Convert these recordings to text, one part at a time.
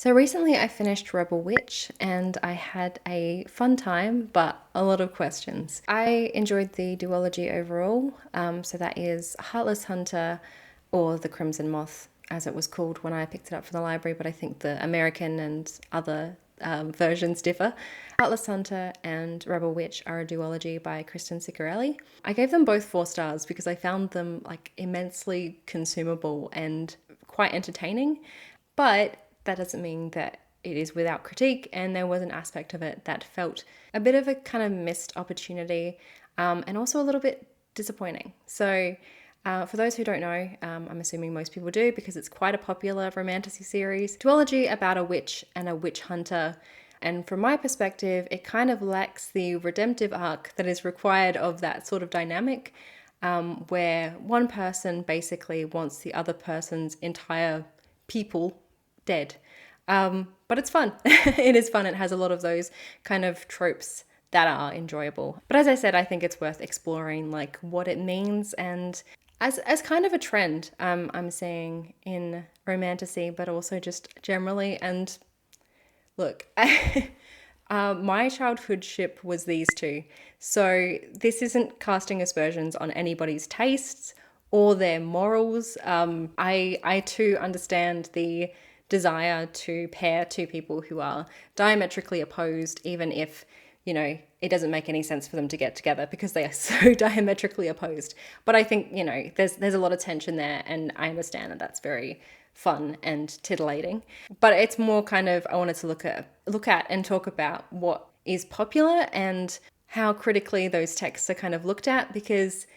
So recently I finished Rebel Witch and I had a fun time, but a lot of questions. I enjoyed the duology overall. So that is Heartless Hunter, or the Crimson Moth, as it was called when I picked it up from the library, but I think the American and other versions differ. Heartless Hunter and Rebel Witch are a duology by Kristen Ciccarelli. I gave them both 4 stars because I found them like immensely consumable and quite entertaining, but that doesn't mean that it is without critique, and there was an aspect of it that felt a bit of a kind of missed opportunity, and also a little bit disappointing. So for those who don't know, I'm assuming most people do because it's quite a popular romantasy series. Duology about a witch and a witch hunter. And from my perspective, it kind of lacks the redemptive arc that is required of that sort of dynamic, where one person basically wants the other person's entire people dead. But it's fun. It is fun. It has a lot of those kind of tropes that are enjoyable. But as I said, I think it's worth exploring like what it means, and as kind of a trend I'm seeing in romantasy, but also just generally. And look, my childhood ship was these two. So this isn't casting aspersions on anybody's tastes or their morals. I too understand the desire to pair two people who are diametrically opposed, even if, you know, it doesn't make any sense for them to get together because they are so diametrically opposed. But I think, you know, there's a lot of tension there, and I understand that that's very fun and titillating. But it's more kind of, I wanted to look at and talk about what is popular and how critically those texts are kind of looked at, because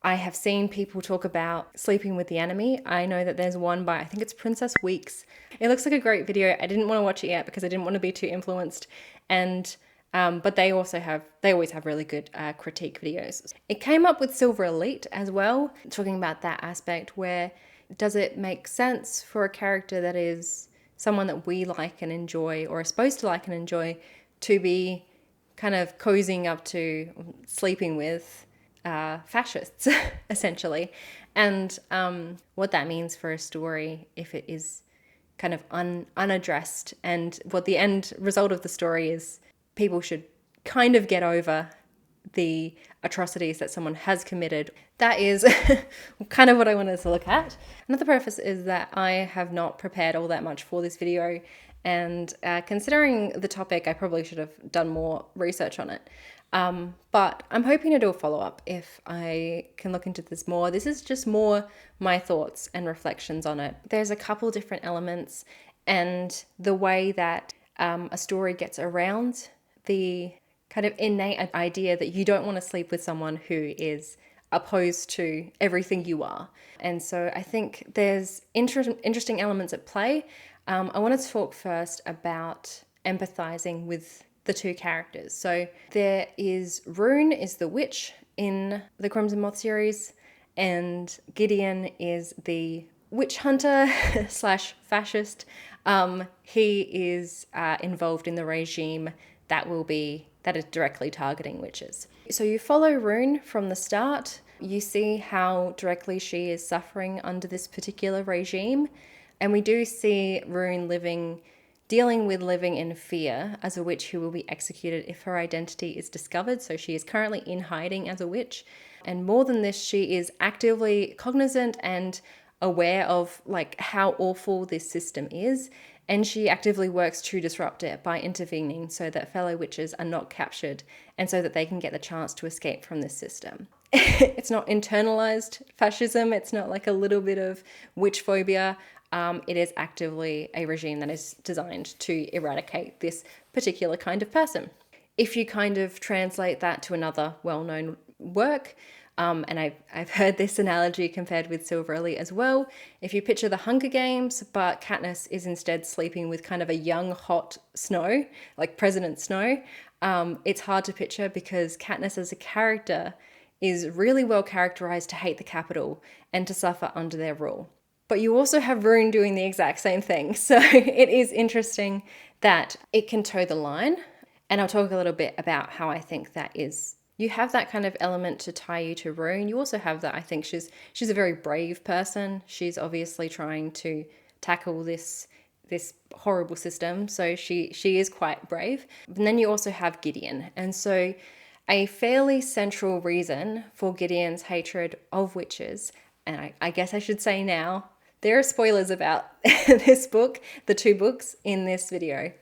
I have seen people talk about Sleeping with the Enemy. I know that there's one by, I think it's Princess Weeks. It looks like a great video. I didn't want to watch it yet because I didn't want to be too influenced. And but they always have really good critique videos. It came up with Silver Elite as well, talking about that aspect where does it make sense for a character that is someone that we like and enjoy, or are supposed to like and enjoy, to be kind of cozying up to, sleeping with fascists, essentially. And what that means for a story if it is kind of unaddressed, and what the end result of the story is. People should kind of get over the atrocities that someone has committed. That is kind of what I wanted to look at. Another preface is that I have not prepared all that much for this video, and considering the topic, I probably should have done more research on it. But I'm hoping to do a follow-up if I can look into this more. This is just more my thoughts and reflections on it. There's a couple different elements, and the way that a story gets around the kind of innate idea that you don't want to sleep with someone who is opposed to everything you are. And so I think there's interesting elements at play. I want to talk first about empathizing with the two characters. So there is Rune is the witch in the Crimson Moth series, and Gideon is the witch hunter slash fascist. He is involved in the regime that is directly targeting witches. So you follow Rune from the start. You see how directly she is suffering under this particular regime. And we do see Rune dealing with living in fear as a witch who will be executed if her identity is discovered. So she is currently in hiding as a witch. And more than this, she is actively cognizant and aware of like how awful this system is, and she actively works to disrupt it by intervening so that fellow witches are not captured, and so that they can get the chance to escape from this system. It's not internalized fascism. It's not like a little bit of witch phobia. It is actively a regime that is designed to eradicate this particular kind of person. If you kind of translate that to another well-known work, and I've heard this analogy compared with Silver Elite as well. If you picture the Hunger Games, but Katniss is instead sleeping with kind of a young, hot Snow, like President Snow, it's hard to picture because Katniss as a character is really well characterized to hate the Capitol and to suffer under their rule. But you also have Rune doing the exact same thing. So it is interesting that it can toe the line. And I'll talk a little bit about how I think that is. You have that kind of element to tie you to Rune. You also have that, I think she's a very brave person. She's obviously trying to tackle this this horrible system. So she is quite brave. And then you also have Gideon. And so a fairly central reason for Gideon's hatred of witches, and I guess I should say now, there are spoilers about this book, the 2 books in this video.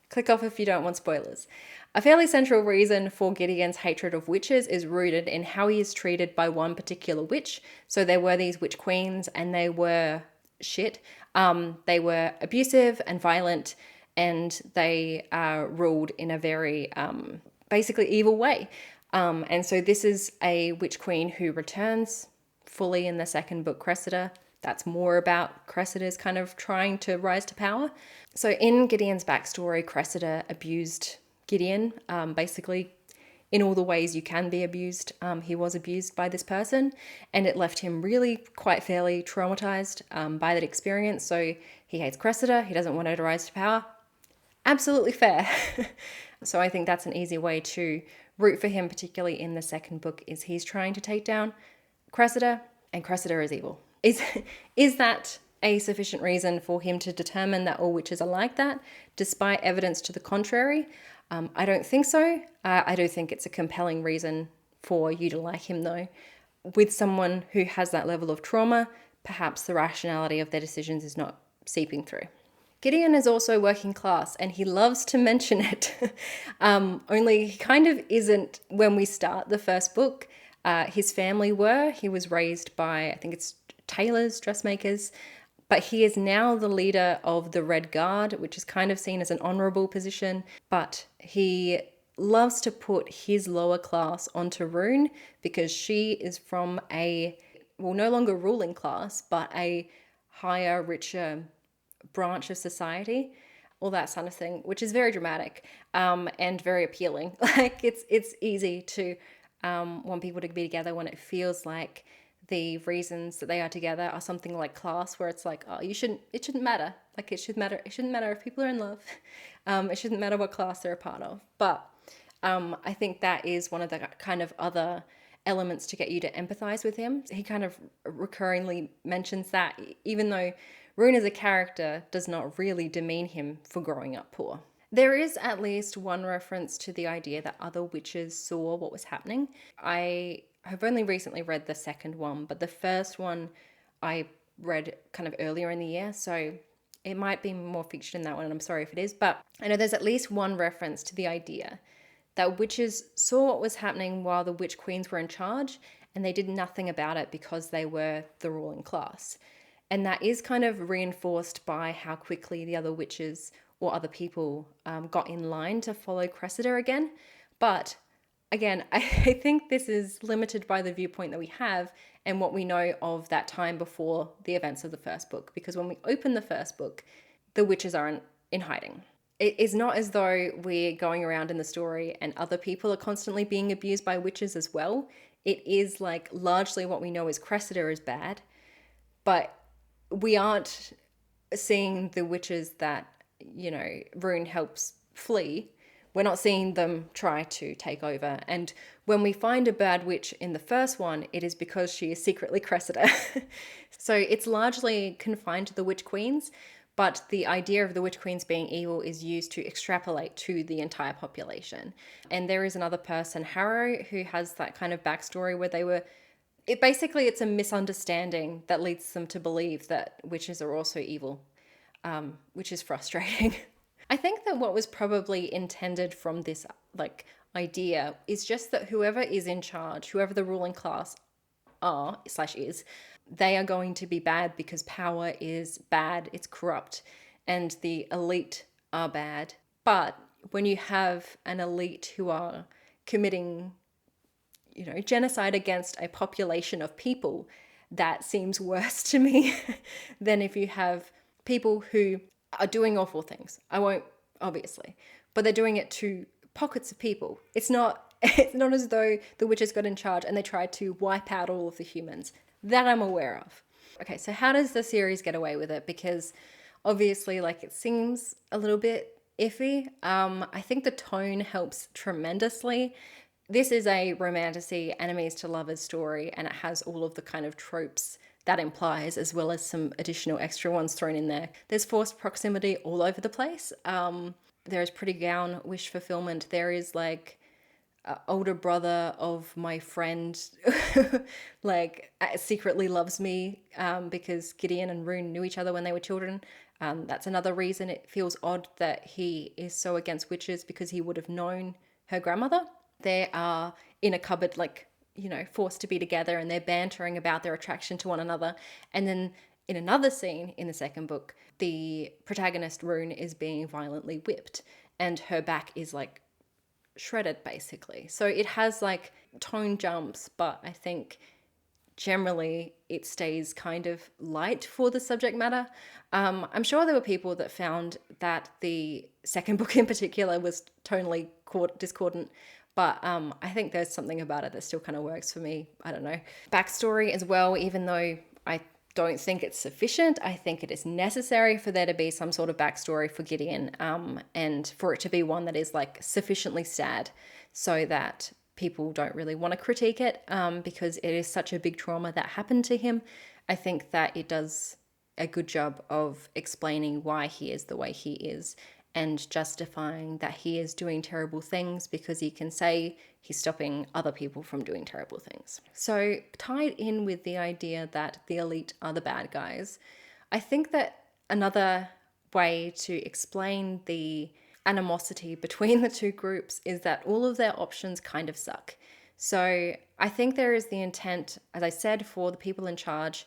Click off if you don't want spoilers. A fairly central reason for Gideon's hatred of witches is rooted in how he is treated by one particular witch. So there were these witch queens, and they were shit. They were abusive and violent, and they ruled in a very basically evil way. And so this is a witch queen who returns fully in the second book, Cressida. That's more about Cressida's kind of trying to rise to power. So in Gideon's backstory, Cressida abused Gideon, basically in all the ways you can be abused. He was abused by this person, and it left him really quite fairly traumatized by that experience. So he hates Cressida. He doesn't want her to rise to power. Absolutely fair. So I think that's an easy way to root for him, particularly in the second book, is he's trying to take down Cressida, and Cressida is evil. Is that a sufficient reason for him to determine that all witches are like that, despite evidence to the contrary? I don't think so. I do think it's a compelling reason for you to like him, though. With someone who has that level of trauma, perhaps the rationality of their decisions is not seeping through. Gideon is also working class, and he loves to mention it. Only he kind of isn't when we start the first book. His family were. He was raised by, I think it's tailors, dressmakers. But he is now the leader of the Red Guard, which is kind of seen as an honorable position. But he loves to put his lower class onto Rune because she is from a, well, no longer ruling class, but a higher, richer branch of society, all that sort of thing, which is very dramatic and very appealing. Like it's easy to want people to be together when it feels like the reasons that they are together are something like class, where it's like, oh, it shouldn't matter. Like it shouldn't matter if people are in love. It shouldn't matter what class they're a part of. But I think that is one of the kind of other elements to get you to empathize with him. He kind of recurringly mentions that, even though Rune as a character does not really demean him for growing up poor. There is at least one reference to the idea that other witches saw what was happening. I have only recently read the second one, but the first one I read kind of earlier in the year, so it might be more fiction in that one, and I'm sorry if it is, but I know there's at least one reference to the idea that witches saw what was happening while the witch queens were in charge, and they did nothing about it because they were the ruling class. And that is kind of reinforced by how quickly the other witches or other people got in line to follow Cressida again. But again, I think this is limited by the viewpoint that we have and what we know of that time before the events of the first book. Because when we open the first book, the witches are in hiding. It is not as though we're going around in the story and other people are constantly being abused by witches as well. It is like largely what we know is Cressida is bad, but we aren't seeing the witches that, Rune helps flee. We're not seeing them try to take over. And when we find a bad witch in the first one, it is because she is secretly Cressida. So it's largely confined to the witch queens, but the idea of the witch queens being evil is used to extrapolate to the entire population. And there is another person, Harrow, who has that kind of backstory where it's a misunderstanding that leads them to believe that witches are also evil, which is frustrating. I think that what was probably intended from this idea is just that whoever is in charge, whoever the ruling class is, they are going to be bad because power is bad, it's corrupt, and the elite are bad. But when you have an elite who are committing genocide against a population of people, that seems worse to me than if you have people who are doing awful things. I won't, obviously, but they're doing it to pockets of people. It's not as though the witches got in charge and they tried to wipe out all of the humans. That I'm aware of. Okay, so how does the series get away with it? Because obviously, it seems a little bit iffy. I think the tone helps tremendously. This is a romantasy, enemies to lovers story, and it has all of the kind of tropes that implies, as well as some additional extra ones thrown in there. There's forced proximity all over the place. There is pretty gown wish fulfillment. There is like older brother of my friend like secretly loves me because Gideon and Rune knew each other when they were children. That's another reason it feels odd that he is so against witches, because he would have known her grandmother. They are in a cupboard, like, forced to be together, and they're bantering about their attraction to one another. And then in another scene in the second book, the protagonist Rune is being violently whipped and her back is like shredded basically. So it has like tone jumps, but I think generally it stays kind of light for the subject matter. I'm sure there were people that found that the second book in particular was tonally discordant, but I think there's something about it that still kind of works for me. I don't know. Backstory as well, even though I don't think it's sufficient, I think it is necessary for there to be some sort of backstory for Gideon, and for it to be one that is like sufficiently sad so that people don't really want to critique it, because it is such a big trauma that happened to him. I think that it does a good job of explaining why he is the way he is and justifying that he is doing terrible things, because he can say he's stopping other people from doing terrible things. So tied in with the idea that the elite are the bad guys, I think that another way to explain the animosity between the two groups is that all of their options kind of suck. So I think there is the intent, as I said, for the people in charge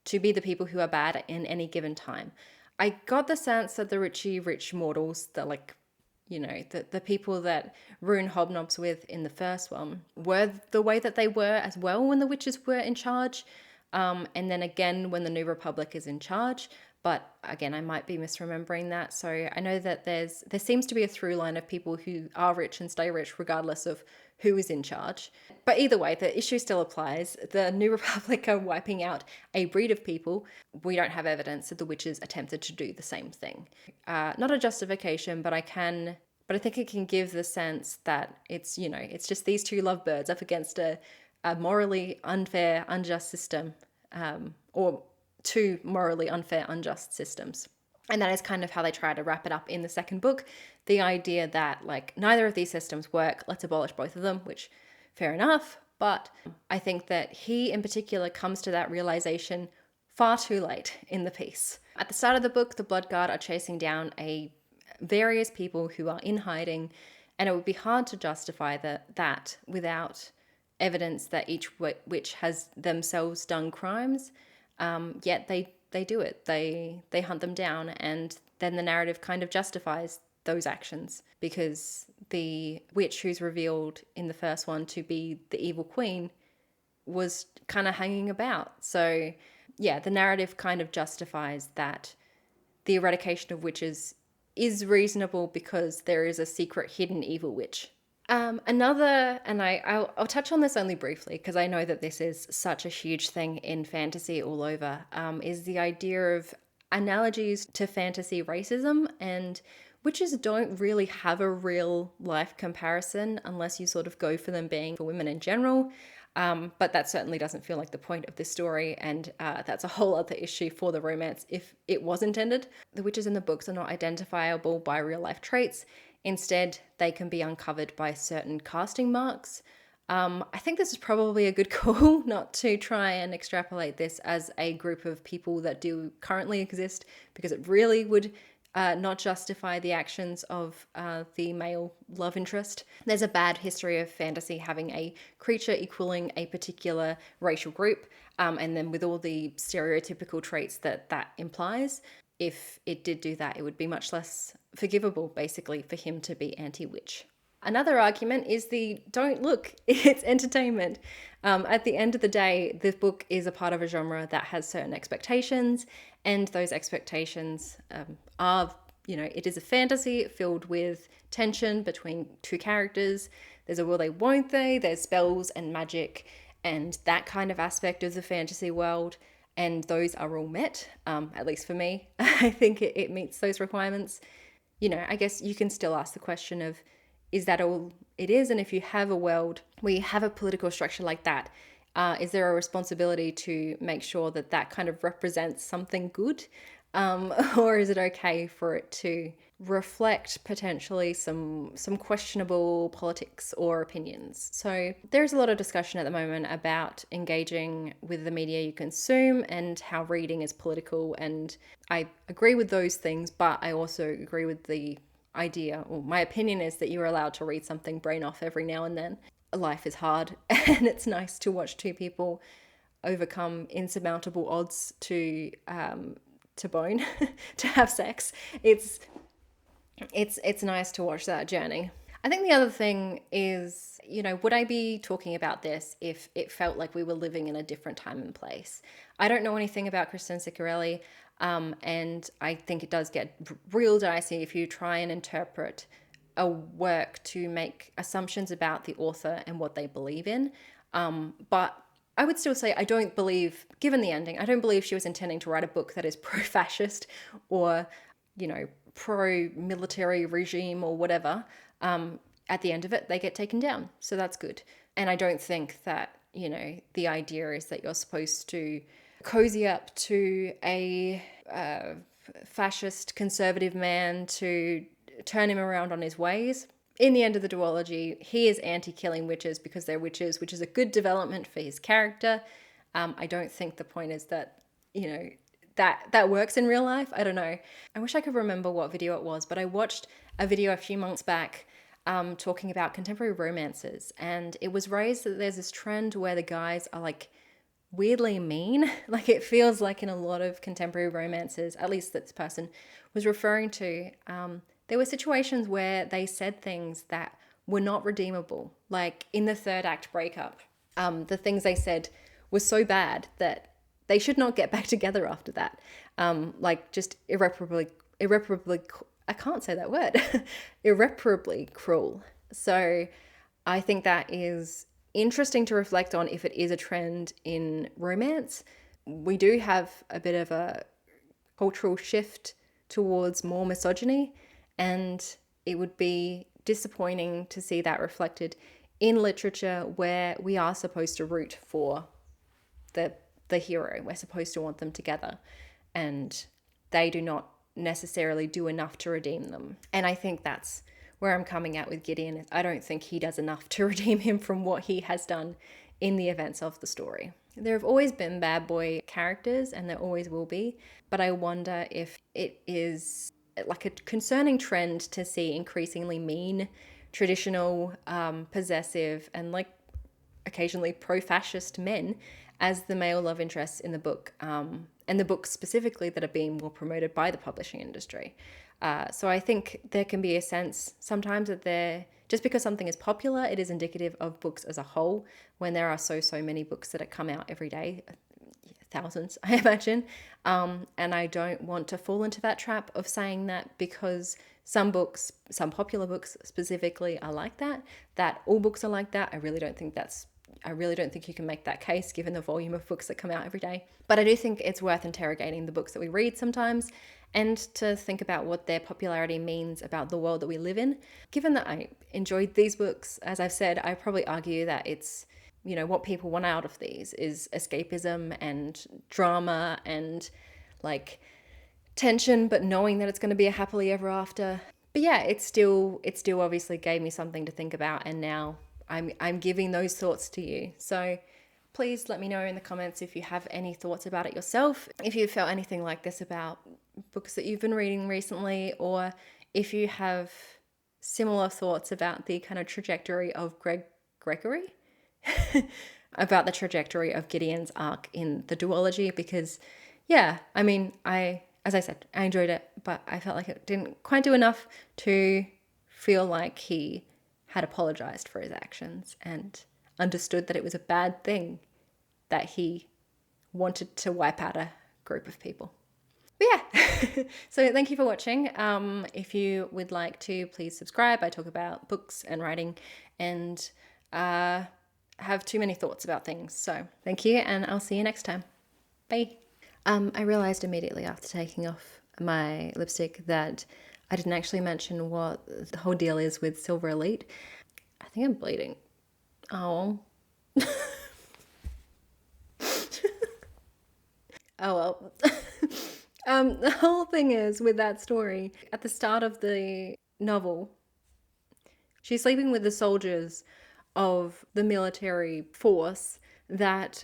to be the people who are bad in any given time. I got the sense that the rich mortals, the the people that Rune hobnobs with in the first one, were the way that they were as well when the witches were in charge. And then again when the New Republic is in charge. But again, I might be misremembering that. So I know that there seems to be a through line of people who are rich and stay rich regardless of who is in charge. But either way, the issue still applies. The New Republic are wiping out a breed of people. We don't have evidence that the witches attempted to do the same thing. Not a justification, but I think it can give the sense that it's just these two lovebirds up against a morally unfair, unjust system, or two morally unfair, unjust systems. And that is kind of how they try to wrap it up in the second book. The idea that like neither of these systems work, let's abolish both of them, which fair enough. But I think that he in particular comes to that realization far too late in the piece. At the start of the book, the Blood Guard are chasing down various people who are in hiding, and it would be hard to justify that without evidence that each witch has themselves done crimes. Yet they do it. They hunt them down, and then the narrative kind of justifies those actions, because the witch who's revealed in the first one to be the evil queen was kind of hanging about. So yeah, the narrative kind of justifies that the eradication of witches is reasonable because there is a secret hidden evil witch. Another, and I'll touch on this only briefly because I know that this is such a huge thing in fantasy all over, is the idea of analogies to fantasy racism, and witches don't really have a real life comparison unless you sort of go for them being for women in general. But that certainly doesn't feel like the point of this story, and that's a whole other issue for the romance if it was intended. The witches in the books are not identifiable by real life traits. Instead, they can be uncovered by certain casting marks. I think this is probably a good call not to try and extrapolate this as a group of people that do currently exist, because it really would not justify the actions of the male love interest. There's a bad history of fantasy having a creature equaling a particular racial group, and then with all the stereotypical traits that implies. If it did do that, it would be much less forgivable, basically, for him to be anti-witch. Another argument is the don't look, it's entertainment. At the end of the day, this book is a part of a genre that has certain expectations, and those expectations are, it is a fantasy filled with tension between two characters. There's a will they, won't they, there's spells and magic, and that kind of aspect of the fantasy world. And those are all met, at least for me. I think it meets those requirements. I guess you can still ask the question of, is that all it is? And if you have a world where you have a political structure like that, Is there a responsibility to make sure that that kind of represents something good? Or is it okay for it to reflect potentially some questionable politics or opinions? So there's a lot of discussion at the moment about engaging with the media you consume and how reading is political, and I agree with those things, but I also agree with the idea, or my opinion is, that you're allowed to read something brain off every now and then. Life is hard and it's nice to watch two people overcome insurmountable odds to bone, to have sex. It's nice to watch that journey. I think the other thing is, would I be talking about this if it felt like we were living in a different time and place? I don't know anything about Kristen Ciccarelli, and I think it does get real dicey if you try and interpret a work to make assumptions about the author and what they believe in. But I would still say I don't believe, given the ending, I don't believe she was intending to write a book that is pro-fascist or, pro-military regime or whatever. At the end of it, they get taken down. So that's good. And I don't think that, the idea is that you're supposed to cozy up to a fascist conservative man to turn him around on his ways. In the end of the duology, he is anti-killing witches because they're witches, which is a good development for his character. I don't think the point is that, that works in real life. I don't know. I wish I could remember what video it was, but I watched a video a few months back talking about contemporary romances, and it was raised that there's this trend where the guys are like weirdly mean. Like it feels like in a lot of contemporary romances, at least that this person was referring to, there were situations where they said things that were not redeemable. Like in the third act breakup, the things they said were so bad that they should not get back together after that. Like just irreparably, I can't say that word, irreparably cruel. So I think that is interesting to reflect on if it is a trend in romance. We do have a bit of a cultural shift towards more misogyny, and it would be disappointing to see that reflected in literature where we are supposed to root for the hero. We're supposed to want them together, and they do not necessarily do enough to redeem them. And I think that's where I'm coming at with Gideon. I don't think he does enough to redeem him from what he has done in the events of the story. There have always been bad boy characters, and there always will be, but I wonder if it is like a concerning trend to see increasingly mean, traditional, possessive, and like occasionally pro-fascist men as the male love interests in the book, and the books specifically that are being more promoted by the publishing industry. So I think there can be a sense sometimes that just because something is popular, it is indicative of books as a whole, when there are so many books that come out every day, thousands, I imagine. And I don't want to fall into that trap of saying that because some books, some popular books specifically, are like that all books are like that. I really don't think you can make that case given the volume of books that come out every day. But I do think it's worth interrogating the books that we read sometimes, and to think about what their popularity means about the world that we live in. Given that I enjoyed these books, as I've said, I probably argue that it's, what people want out of these is escapism and drama and like tension, but knowing that it's going to be a happily ever after. But yeah, it still obviously gave me something to think about, and now I'm giving those thoughts to you. So please let me know in the comments if you have any thoughts about it yourself, if you felt anything like this about books that you've been reading recently, or if you have similar thoughts about the kind of trajectory of Gregory, about the trajectory of Gideon's arc in the duology. Because yeah, I mean, as I said, I enjoyed it, but I felt like it didn't quite do enough to feel like he had apologized for his actions and understood that it was a bad thing that he wanted to wipe out a group of people. But yeah, so thank you for watching. If you would like to, please subscribe. I talk about books and writing and have too many thoughts about things. So thank you, and I'll see you next time. Bye. I realized immediately after taking off my lipstick that I didn't actually mention what the whole deal is with Silver Elite. I think I'm bleeding. Oh. Oh well. The whole thing is with that story, at the start of the novel, she's sleeping with the soldiers of the military force that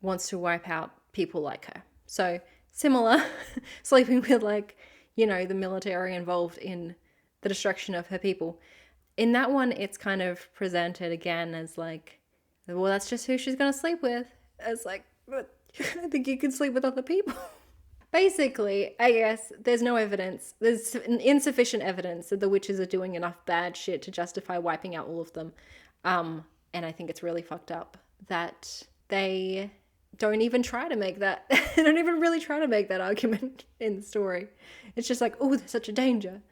wants to wipe out people like her. So, similar, sleeping with, like, the military involved in the destruction of her people. In that one, it's kind of presented again as like, well, that's just who she's going to sleep with. It's like, but I think you can sleep with other people. Basically, I guess there's no evidence. There's insufficient evidence that the witches are doing enough bad shit to justify wiping out all of them. And I think it's really fucked up that they don't even try to make that. They don't even really try to make that argument in the story. It's just like, oh, they're such a danger.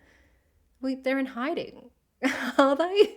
Wait, they're in hiding. Are they?